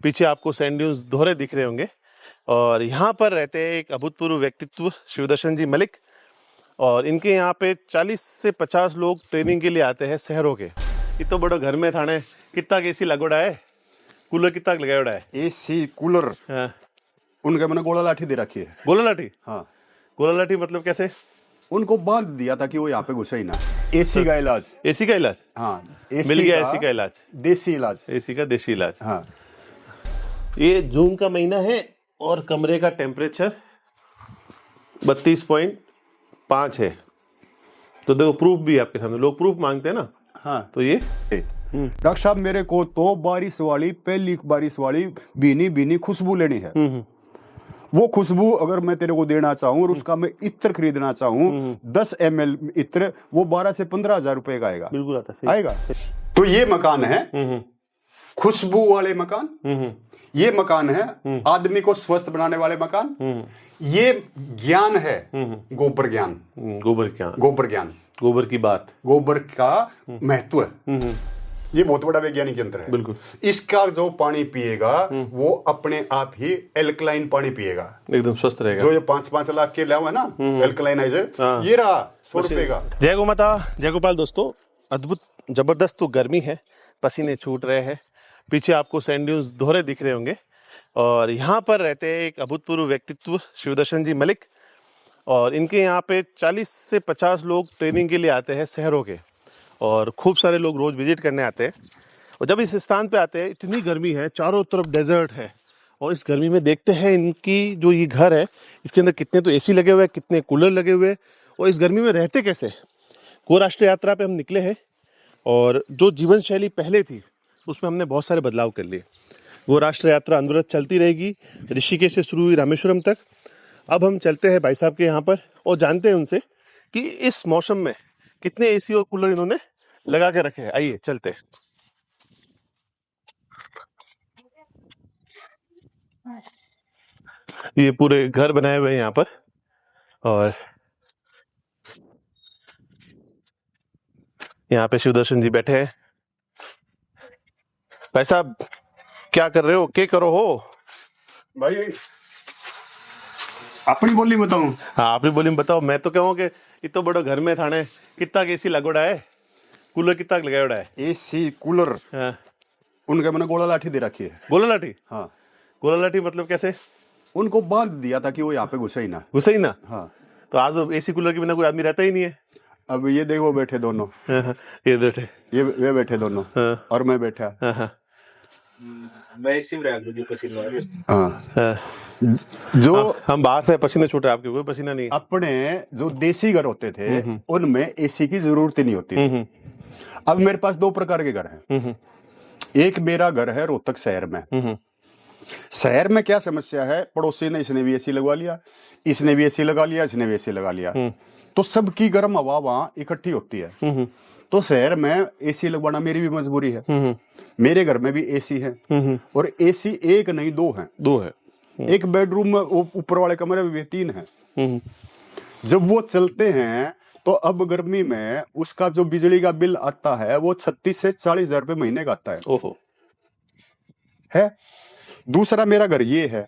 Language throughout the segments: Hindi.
पीछे आपको सैंड ड्यून्स दोहरे दिख रहे होंगे और यहाँ पर रहते हैं एक अभूतपूर्व व्यक्तित्व शिवदर्शन जी मलिक। और इनके यहाँ पे 40 से 50 लोग ट्रेनिंग के लिए आते हैं शहरों के। इतना बड़ा घर में थाने कितना एसी लगोड़ा है, कूलर कितना लगाया है? AC cooler. हाँ। उनके मैंने गोला लाठी दे रखी है। गोला लाठी? हाँ। गोला लाठी मतलब कैसे? उनको बांध दिया था कि वो यहाँ पे घुसे ही ना। एसी का इलाज। एसी का इलाज? हाँ। मिल गया एसी का इलाज, देसी इलाज। एसी का देसी इलाज। हाँ। ये जून का महीना है और कमरे का टेम्परेचर 32.5 है। तो देखो प्रूफ भी है आपके सामने, लोग प्रूफ मांगते हैं ना। हाँ। तो ये डॉक्टर साहब मेरे को तो बारिश वाली, पहली बारिश वाली भीनी भीनी खुशबू लेनी है। वो खुशबू अगर मैं तेरे को देना चाहूँ और उसका मैं इत्र खरीदना चाहूँ 10 ml इत्र, वो 12 से 15 हजार रुपए का आएगा। बिल्कुल आता है, आएगा। तो ये मकान है खुशबू वाले मकान, ये मकान है आदमी को स्वस्थ बनाने वाले मकान, ये ज्ञान है गोबर ज्ञान। गोबर ज्ञान, गोबर ज्ञान, गोबर की बात, गोबर का महत्व है। ये बहुत बड़ा वैज्ञानिक यंत्र है। बिल्कुल। इसका जो पानी पिएगा वो अपने आप ही एल्कलाइन पानी पिएगा, एकदम स्वस्थ रहेगा। जो ये 5-5 लाख के लाया हुआ है ना एल्कलाइनाइजर, ये रहा 100 रुपए का। जय गो माता, जय गोपाल। दोस्तों अद्भुत जबरदस्त तो गर्मी है, पसीने छूट रहे हैं। पीछे आपको सैंड ड्यून्स दोहरे दिख रहे होंगे और यहाँ पर रहते हैं एक अभूतपूर्व व्यक्तित्व शिवदर्शन जी मलिक। और इनके यहाँ पे 40 से 50 लोग ट्रेनिंग के लिए आते हैं शहरों के और खूब सारे लोग रोज विजिट करने आते हैं। और जब इस स्थान पे आते हैं इतनी गर्मी है, चारों तरफ डेजर्ट है और इस गर्मी में देखते हैं इनकी जो ये घर है इसके अंदर कितने तो एसी लगे हुए हैं, कितने कूलर लगे हुए हैं और इस गर्मी में रहते कैसे। गो राष्ट्र यात्रा पे हम निकले हैं और जो जीवन शैली पहले थी उसमें हमने बहुत सारे बदलाव कर लिए। वो राष्ट्र यात्रा अनवरत चलती रहेगी, ऋषिकेश से शुरू हुई रामेश्वरम तक। अब हम चलते हैं भाई साहब के यहाँ पर और जानते हैं उनसे कि इस मौसम में कितने एसी और कूलर इन्होंने लगा के रखे हैं। आइए चलते हैं। ये पूरे घर बनाए हुए हैं यहाँ पर और यहाँ पे शिवदर्शन जी बैठे हैं। भाई साहब क्या कर रहे हो, क्या करो हो? भाई अपनी बोली बताऊं? हाँ अपनी बोली में बताओ। मैं तो कहूँ कि इतना बड़ा घर में थाने कितना एसी लगोड़ा है, कूलर कितना लगाया है? AC cooler. हाँ। उनके मैंने गोला लाठी दे रखी है। गोला लाठी? हाँ। गोला लाठी मतलब कैसे? उनको बांध दिया था कि वो यहाँ पे घुसे ही ना। घुसे ही ना? हाँ। तो आज एसी कूलर के बिना कोई आदमी रहता ही नहीं है। अब ये देखो बैठे दोनों, ये बैठे, ये वे बैठे दोनों और मैं बैठा। मैं इसी में रह गया पसीना। हाँ। जो हम बाहर से पसीने छूटे, आपके कोई पसीना नहीं? अपने जो देसी घर होते थे उनमें एसी की जरूरत ही नहीं होती थी। अब मेरे पास 2 प्रकार के घर हैं। एक मेरा घर है रोहतक शहर में। शहर में क्या समस्या है, पड़ोसी ने इसने भी एसी लगवा लिया, इसने भी एसी लगा लिया, इसने भी एसी लगा लिया, तो सबकी गर्म हवा वहां इकट्ठी होती है। तो शहर में एसी लगवाना मेरी भी मजबूरी है। मेरे घर में भी एसी है और एसी एक नहीं 2 हैं। 2 है। एक बेडरूम में, ऊपर वाले कमरे में भी 3 हैं। जब वो चलते हैं तो अब गर्मी में उसका जो बिजली का बिल आता है वो 36 से 40 हजार रुपए महीने का आता है। ओहो। है। दूसरा मेरा घर ये है,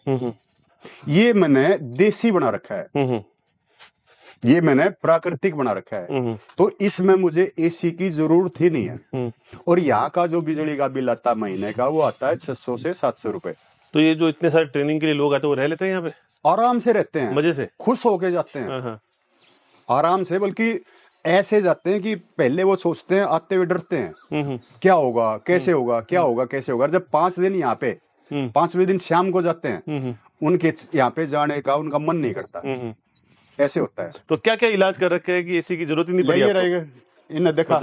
ये मैंने देसी बना रखा है, ये मैंने प्राकृतिक बना रखा है, तो इसमें मुझे एसी की जरूरत ही नहीं है। और यहाँ का जो बिजली का बिल आता है महीने का वो आता है 600 से 700 रुपए। तो ये जो इतने सारे ट्रेनिंग के लिए लोग आते हैं वो रह लेते हैं यहाँ पे? आराम से रहते हैं, मजे से, खुश होके जाते हैं। आराम से, बल्कि ऐसे जाते हैं कि पहले वो सोचते हैं, आते हुए डरते हैं क्या होगा, कैसे होगा, क्या होगा, कैसे होगा। जब 5 दिन यहाँ पे 5वें दिन शाम को जाते हैं, उनके यहाँ पे जाने का उनका मन नहीं करता। ऐसे होता है। तो क्या क्या इलाज कर रखे हैं कि एसी की जरूरत ही नहीं पड़ी? ये रहेगा, इन्हें देखा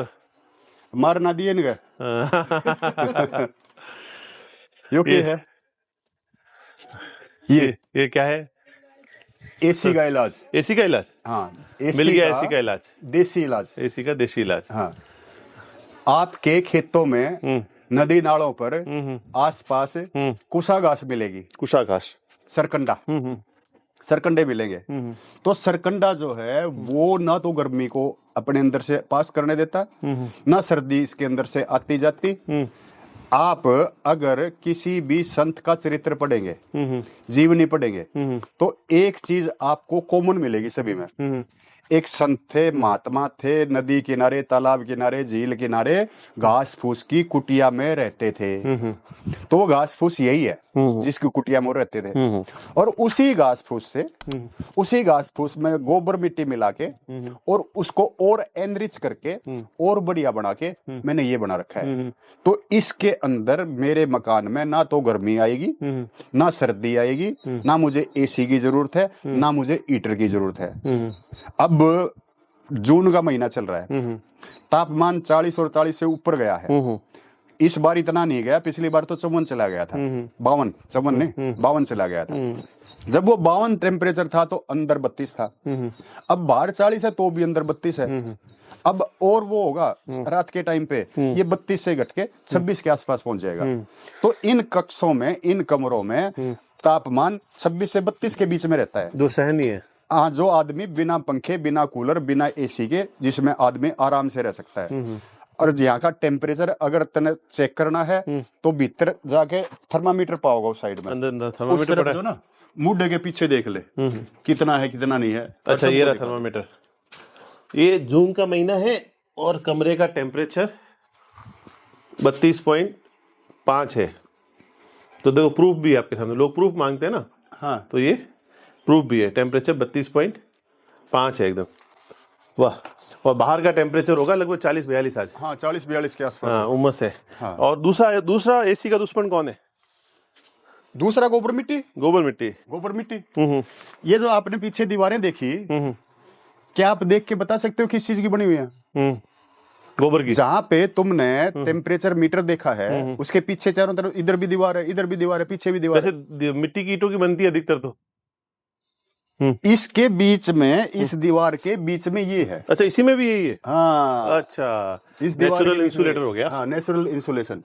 मारना दिए नहीं गए। ये है, ये क्या है? एसी का इलाज। एसी का इलाज? हाँ। मिल गया एसी का इलाज, देसी इलाज, एसी का देसी इलाज। हाँ। आपके खेतों में, नदी नालों पर आसपास कुशा घास मिलेगी। कुशा घास, सरकंडा, सरकंडे मिलेंगे। तो सरकंडा जो है वो ना तो गर्मी को अपने अंदर से पास करने देता, ना सर्दी इसके अंदर से आती जाती। आप अगर किसी भी संत का चरित्र पढ़ेंगे, जीवनी पढ़ेंगे, तो एक चीज आपको कॉमन मिलेगी सभी में। एक संत थे, महात्मा थे, नदी किनारे, तालाब किनारे, झील किनारे, घास फूस की कुटिया में रहते थे। तो वो घास फूस यही है जिसकी कुटिया में वो रहते थे। और उसी घास फूस में गोबर मिट्टी मिला के और उसको और एनरिच करके और बढ़िया बना के मैंने ये बना रखा है। तो इसके अंदर मेरे मकान में ना तो गर्मी आएगी, ना सर्दी आएगी, ना मुझे एसी की जरूरत है, ना मुझे हीटर की जरूरत है। अब जून का महीना चल रहा है, तापमान 40 और 40 से ऊपर गया है। इस बार इतना नहीं गया, पिछली बार तो 54 चला गया था, 52 चला गया था। जब वो 52 टेम्परेचर था तो अंदर 32 था। अब बाहर 40 है तो भी अंदर 32 है। अब और वो होगा रात के टाइम पे ये 32 से घट के 26 के आसपास पहुंच जाएगा। तो इन कक्षों में, इन कमरों में तापमान 26 से 32 के बीच में रहता है, जो सहनीय है। हाँ, जो आदमी बिना पंखे, बिना कूलर, बिना एसी के, जिसमें आदमी आराम से रह सकता है। और यहाँ का टेम्परेचर अगर तने चेक करना है तो भीतर जाके थर्मामीटर पाओगे उस साइड में, अंदर उस थर्मामीटर तरफ पड़ा जो ना मुड्ढे के पीछे देख ले कितना है कितना नहीं है। अच्छा, ये रहा थर्मामीटर। ये जून का महीना है और कमरे का टेम्परेचर 32.5 है। तो देखो प्रूफ भी है आपके सामने, लोग प्रूफ मांगते हैं ना। हाँ, तो ये प्रूफ भी है, टेम्परेचर 32.5 है एकदम। वाह। और बाहर का टेम्परेचर होगा लगभग 40-42 आज। हाँ, 40-42 के आसपास। हाँ, उमस है। हाँ। और दूसरा एसी का दुश्मन कौन है? दूसरा गोबर मिट्टी। गोबर मिट्टी। ये जो आपने पीछे दीवारें देखी, क्या आप देख के बता सकते हो किस चीज की बनी हुई है? गोबर की। जहाँ पे तुमने टेम्परेचर मीटर देखा है, उसके पीछे चारों तरफ इधर भी दीवार है, इधर भी दीवार है, पीछे भी दीवार है। वैसे मिट्टी की ईंटों की बनती है अधिकतर तो। इसके बीच में, इस दीवार के बीच में ये है। अच्छा, इसी में भी यही है। हाँ, अच्छा, इस दीवार नेचुरल के इंसुलेटर हो गया। हाँ, नेचुरल इंसुलेशन।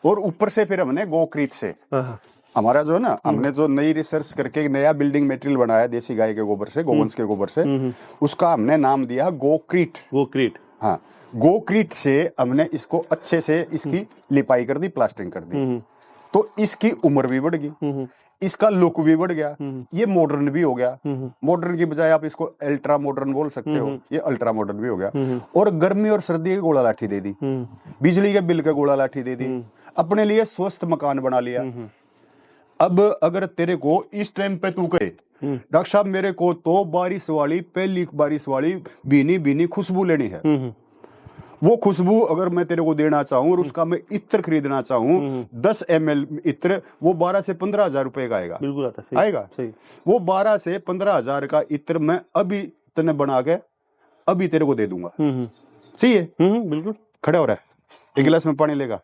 और ऊपर से फिर हमने गोक्रीट से, हमारा जो है ना, हमने जो नई रिसर्च करके नया बिल्डिंग मटेरियल बनाया देसी गाय के गोबर से, गोवंश के गोबर से, उसका हमने नाम दिया गोक्रीट। गोक्रीट। हाँ, गोक्रीट से हमने इसको अच्छे से इसकी लिपाई कर दी, प्लास्टरिंग कर दी। तो इसकी उम्र भी बढ़ गई, इसका लुक भी बढ़ गया, ये मॉडर्न भी हो गया। मॉडर्न की बजाय आप इसको अल्ट्रा मॉडर्न बोल सकते हो, ये अल्ट्रा मॉडर्न भी हो गया। और गर्मी और सर्दी की गोला लाठी दे दी, बिजली के बिल का गोला लाठी दे दी, अपने लिए स्वस्थ मकान बना लिया। अब अगर तेरे को इस टाइम पे तू कहे डॉक्टर साहब मेरे को तो बारिश वाली, पहली बारिश वाली भीनी भीनी खुशबू लेनी है, वो खुशबू अगर मैं तेरे को देना चाहूं और उसका मैं इत्र खरीदना चाहूं 10 ml इत्र, वो 12 से 15 हजार रुपए का आएगा। बिल्कुल आता है, आएगा सही। वो 12 से 15 हजार का इत्र मैं अभी तने बना के अभी तेरे को दे दूंगा। सही है? बिल्कुल। खड़ा हो रहा है, एक गिलास में पानी लेगा।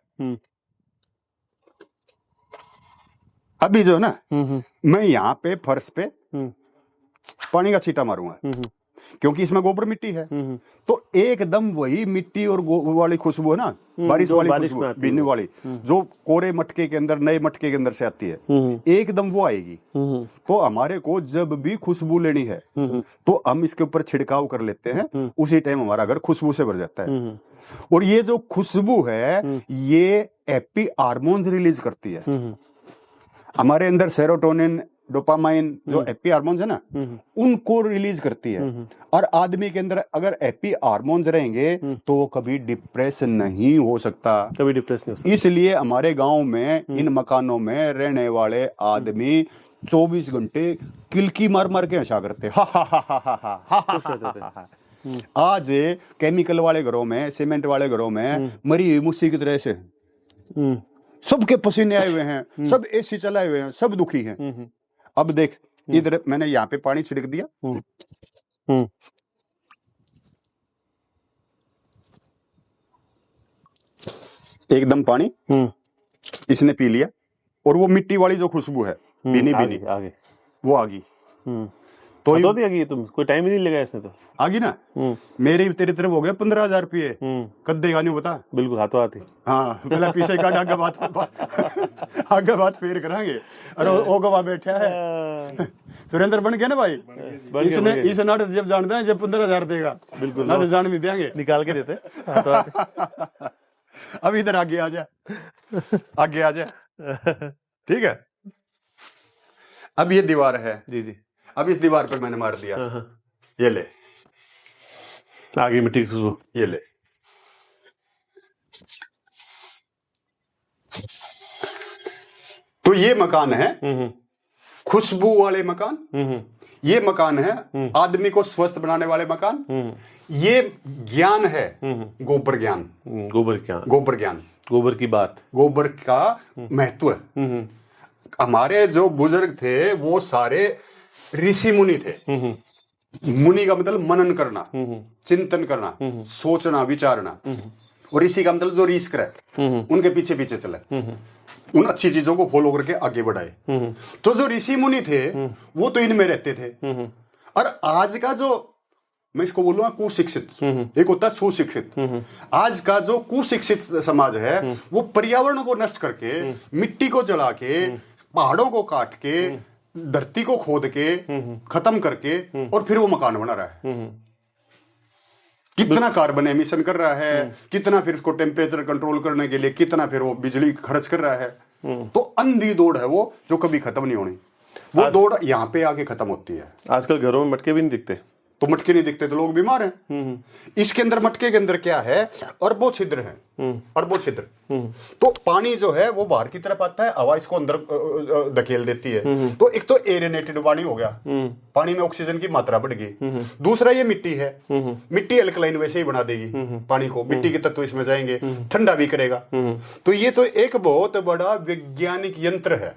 अभी जो है ना, मैं यहाँ पे फर्श पे पानी का छींटा मारूंगा, क्योंकि इसमें गोबर मिट्टी है। तो एकदम वही मिट्टी और वाली खुशबू है ना, बारिश वाली खुशबू, भीनी वाली, जो कोरे मटके के अंदर, नए मटके के अंदर से आती है, एकदम वो आएगी। तो हमारे को जब भी खुशबू लेनी है तो हम इसके ऊपर छिड़काव कर लेते हैं, उसी टाइम हमारा घर खुशबू से भर जाता है। और ये जो खुशबू है ये हैप्पी हार्मोन्स रिलीज करती है। हमारे अंदर सेरोटोनिन, डोपामाइन, जो हैप्पी हार्मोन्स है ना, उनको रिलीज करती है। और आदमी के अंदर अगर हैप्पी हार्मोन्स रहेंगे तो वो कभी डिप्रेस नहीं हो सकता, कभी डिप्रेस नहीं हो सकता। इसलिए हमारे गांव में इन मकानों में रहने वाले आदमी 24 घंटे किलकी मार मार के हंसा करते। आज केमिकल वाले घरों में, सीमेंट वाले घरों में मरी हुई मुर्सी की तरह से सबके पसीने आए हुए हैं, सब एसी चलाए हुए हैं, सब दुखी हैं। अब देख इधर मैंने यहाँ पे पानी छिड़क दिया, एकदम पानी इसने पी लिया, और वो मिट्टी वाली जो खुशबू है भीनी भीनी आगे वो आ गई। तो ये तुम कोई टाइम ही नहीं लगा इसने तो आ गई ना। मेरे तेरी तरफ हो गया 15,000 रुपये, कद देगा नहीं बता। बिल्कुल, हाथों हाथ ही। हाँ, पहले पीछे का आगे बात फेर करांगे। अरे ओ गवा बैठा है सुरेंद्र बन गया ना भाई, इसने इस नाटक जब जानते हैं जब 15,000 देगा, बिल्कुल नाटक जान भी देंगे, निकाल के देते हाथों हाथ। अब इधर आगे आ जा, आगे आ जा, ठीक है। अब ये दीवार है जी जी। अब इस दीवार पर मैंने मार दिया, हाँ, हाँ। ये ले, आगे मिट्टी की खुशबू। ये ले, तो ये मकान है खुशबू वाले मकान, ये मकान है आदमी को स्वस्थ बनाने वाले मकान, ये ज्ञान है, गोबर ज्ञान, गोबर क्या, गोबर ज्ञान, गोबर की बात, गोबर का महत्व। हमारे जो बुजुर्ग थे वो सारे ऋषि मुनि थे। मुनि का मतलब मनन करना, चिंतन करना, सोचना, विचारना, और ऋषि का मतलब जो रीस करे, उनके पीछे पीछे चले, उन अच्छी चीजों को फॉलो करके आगे बढ़ाए। तो जो ऋषि मुनि थे वो तो इनमें रहते थे, और आज का जो मैं इसको बोलूंगा कुशिक्षित, एक होता है सुशिक्षित। आज का जो कुशिक्षित समाज है वो पर्यावरण को नष्ट करके, मिट्टी को जला के, पहाड़ों को काट के, धरती को खोद के, खत्म करके, और फिर वो मकान बना रहा है। कितना कार्बन एमिशन कर रहा है, कितना फिर उसको टेम्परेचर कंट्रोल करने के लिए कितना फिर वो बिजली खर्च कर रहा है। तो अंधी दौड़ है वो, जो कभी खत्म नहीं होनी। वो दौड़ यहाँ पे आके खत्म होती है। आजकल घरों में मटके भी नहीं दिखते, तो मटके नहीं दिखते तो लोग बीमार हैं। इसके अंदर, मटके के अंदर क्या है, अरबों छिद्र हैं, अरबों छिद्र। तो पानी जो है वो बाहर की तरफ आता है, हवा इसको अंदर धकेल देती है। तो एक तो एरेनेटेड पानी हो गया, पानी में ऑक्सीजन की मात्रा बढ़ गई। दूसरा ये मिट्टी है, मिट्टी अल्कलाइन वैसे ही बना देगी पानी को, मिट्टी के तत्व इसमें जाएंगे, ठंडा भी करेगा। तो ये तो एक बहुत बड़ा वैज्ञानिक यंत्र है,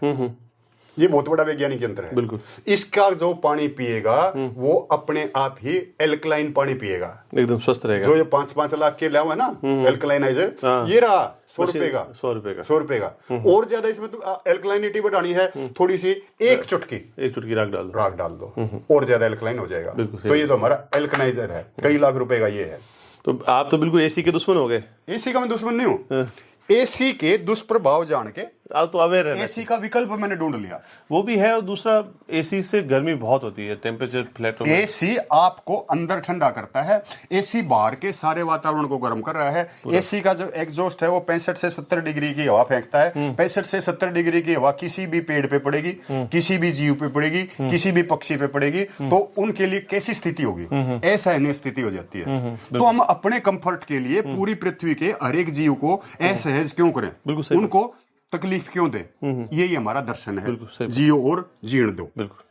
ये बहुत बड़ा वैज्ञानिक यंत्र है। बिल्कुल। इसका जो पानी पिएगा वो अपने आप ही एल्कलाइन पानी पिएगा, एकदम स्वस्थ रहेगा। जो ये 5-5 लाख के लाओ है ना एल्कलाइनाइजर, ये रहा 100 रुपए का, 100 रुपए का, 100 रुपए का। और ज्यादा इसमें तो एल्कलाइनिटी बढ़ानी है थोड़ी सी, एक चुटकी राख डाल दो, और ज्यादा एल्कलाइन हो जाएगा। तो ये तो हमारा एल्कलाइजर है, कई लाख रुपए का ये है। तो आप तो बिल्कुल एसी के दुश्मन हो गए। एसी का मैं दुश्मन नहीं हूँ, एसी के दुष्प्रभाव जान के आप तो अवेयर है। एसी का विकल्प मैंने ढूंढ लिया, वो भी है। और दूसरा, एसी से गर्मी बहुत होती है, टेम्परेचर फ्लैट। एसी आपको अंदर ठंडा करता है, एसी बाहर के सारे वातावरण को गर्म कर रहा है। एसी का जो एग्जॉस्ट है वो 65 से 70 डिग्री की हवा फेंकता है। 65 से 70 डिग्री की हवा किसी भी पेड़ पे पड़ेगी, किसी भी जीव पे पड़ेगी, किसी भी पक्षी पे पड़ेगी, तो उनके लिए कैसी स्थिति होगी, असहनीय स्थिति हो जाती है। तो हम अपने कंफर्ट के लिए पूरी पृथ्वी के हर एक जीव को असहज क्यों करें, उनको तकलीफ क्यों दे, यही हमारा दर्शन है। जियो और जीण दो। बिल्कुल।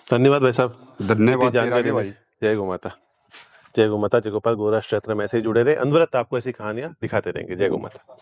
धन्यवाद भाई साहब, धन्यवाद जानकारी भाई। जय गौ माता, जय गो माता, जय गोपाल। गो राष्ट्र यात्रा में ऐसे ही जुड़े रहे। अनवरत आपको ऐसी कहानियां दिखाते रहेंगे। जय गो माता।